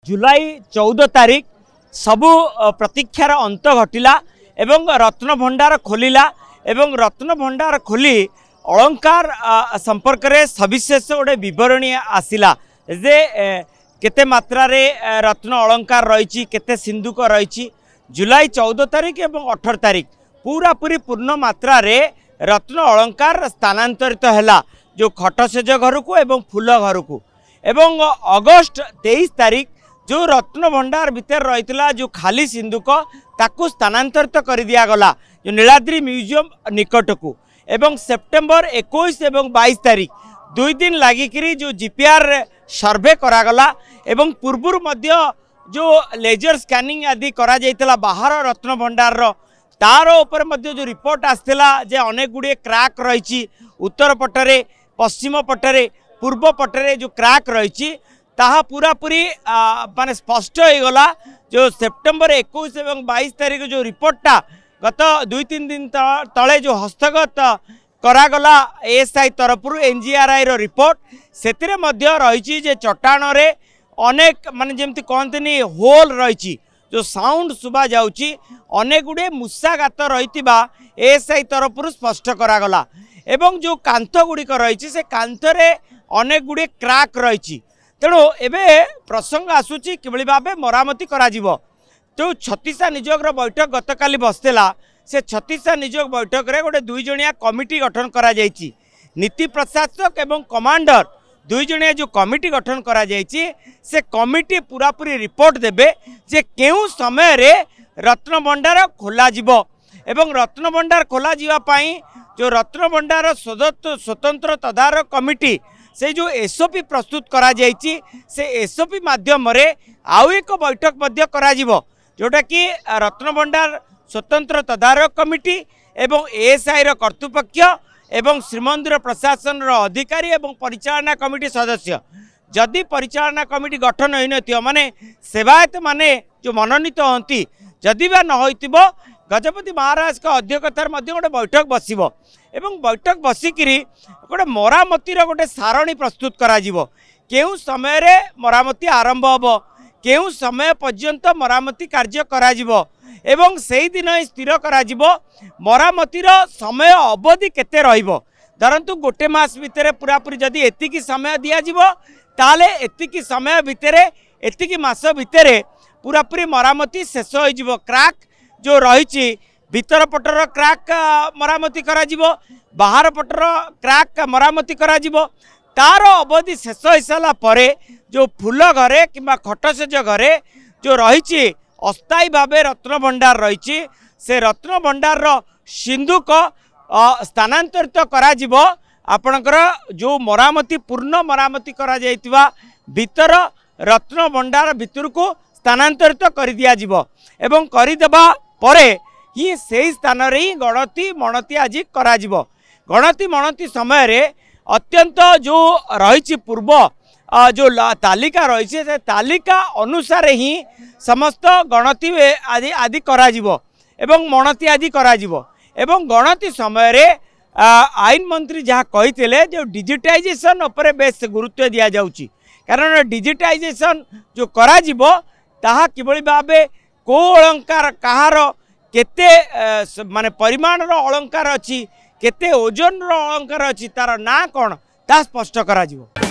जुलाई 14 तारीख सबु प्रतीक्षार अंत घटिला एवं रत्न भंडार खोलिला एवं रत्न भंडार खोली अलंकार संपर्क रे सविशेष गोटे बरणी आसिला जे केते मात्रा रे रत्न अलंकार रही केते सिंधुक रही। जुलाई 14 तारीख एवं 18 तारीख पूरा पूरी पूर्ण मात्रा रे रत्न अलंकार स्थानांतरित हैला जो खटसेज घर को एवं फूल घर को एवं अगस्ट 23 तारीख जो रत्न भंडार भितर रही जो खाली सिंधुक ताकू स्थानांतरित कर दिया गला जो नीलाद्री म्यूजियम निकट को एवं सेप्टेम्बर 21 एवं 22 तारीख 2 दिन लगिकी जो जीपीआर सर्वे करागला एवं पूर्वर मध्य जो लेजर स्कैनिंग आदि करा जाइतला बाहर रत्न भंडार तार ऊपर मध्य जो रिपोर्ट आसला जे अनेक गुड़े क्राक रही उत्तर पटरे पश्चिम पटरे पूर्व पटरे जो क्राक रही ताहा पूरा पूरी माने स्पष्ट हो गला। जो सेप्टेम्बर 21 एवं 22 तारीख जो रिपोर्टटा गत 2-3 दिन तले जो हस्तगत करागला एएसआई तरफ एनजीआरआई रो रिपोर्ट सेतिरे मध्य रही जे चट्टाण रे अनेक माने जेमती कहतनी होल रही जो साउंड सुबा जाउची अनेक गुड़े मूषाघात रही एएसआई तरफ स्पष्ट करागला एवं जो कांथ गुड़िक रही से कांथरे अनेक गुड़े क्राक रही तेणु एबे प्रसंग आसूची किभली भाबे मरामती करा जिवो। जो छत्तीसा नियोग बैठक गतकाली बसला से छत्तीसा नियोग बैठक रे गोटे 2 जणिया कमिटी गठन करा जायछि नीति प्रशासक एवं कमांडर 2 जणिया जो कमिटी गठन करा जायछि से कमिटी पूरा पूरी रिपोर्ट देबे जे केउ समय रे रत्न भंडार खोला जिवो एवं रत्न भंडार खोला जिवा पाई जो रत्न भंडार स्वतंत्र तदारक कमिटी से जो एसओपी प्रस्तुत करा जायछि से एसओपी माध्यम रे आउ एक बैठक मध्य करा जिवो जोटा कि रत्न भंडार स्वतंत्र तदारक कमिटी एवं एएसआई रो कर्तृपक्ष एवं श्रीमंदिर प्रशासन रो अधिकारी एवं परिचालना कमिटी सदस्य जदि परिचालना कमिटी गठन होई नथियो माने सेवायत माने जो मनोनीत होती जदि बा न होइतिबो गजपति महाराज का अध्यक्षतार मध्य गोटे बैठक बसिबो एवं बैठक बसिकी गोटे मरामतीर गोटे सारणी प्रस्तुत करा जिवो केउ समय रे मरामती आरंभ होबो केउ समय पर्यंत मरामती कार्य करा जिवो एवं सेही दिन स्थिर करा जिवो मरामतीर समय अवधि केते रहिबो धरंतु गोटे मास भितर पूरा पूरी जदि एतिकी समय दिया जिवो ताले एतिकी समय भितर एतिकी मास भितर पूरा पूरी मरामती शेष हो जिवो। क्राक जो रही भीतर पटर क्राक मरामती करा जिवो बाहर पटर क्राक मरामती करा जिवो तार अवधि शेष हो सारा परे जो फूल घरे किंबा खटसेज घरे जो रही अस्थायी भावे रत्न भंडार रही से रत्न भंडार सिंधुक स्थानांतरित करा जिवो आपणकर जो मरामती पूर्ण मरामती करा जाइतिबा भीतर रत्न भंडार भितर को स्थानांतरित कर दिया जिवो एवं करदेबा परे ही से स्थान रे ही गणति मणति आज करा जिवो। गणति मणति समय रे अत्यंत जो रही पूर्व जो तालिका रही से तालिका अनुसार ही समस्त गणति आदि आदि करा जिवो एवं मणति आदि करा जिवो एवं गणति समय रे आईन मंत्री जहाँ कही जो डिजिटाइजेशन उपरे बेस गुरुत्व दिया जाउची कारण डिजिटाइजेशन जो करा जिवो ताहा किभली भाबे को अलंकार कहार केते माने परिमाण रो अलंकार अछि केते ओजन रो अलंकार अछि तार ना कोन ता स्पष्ट करा जिवो।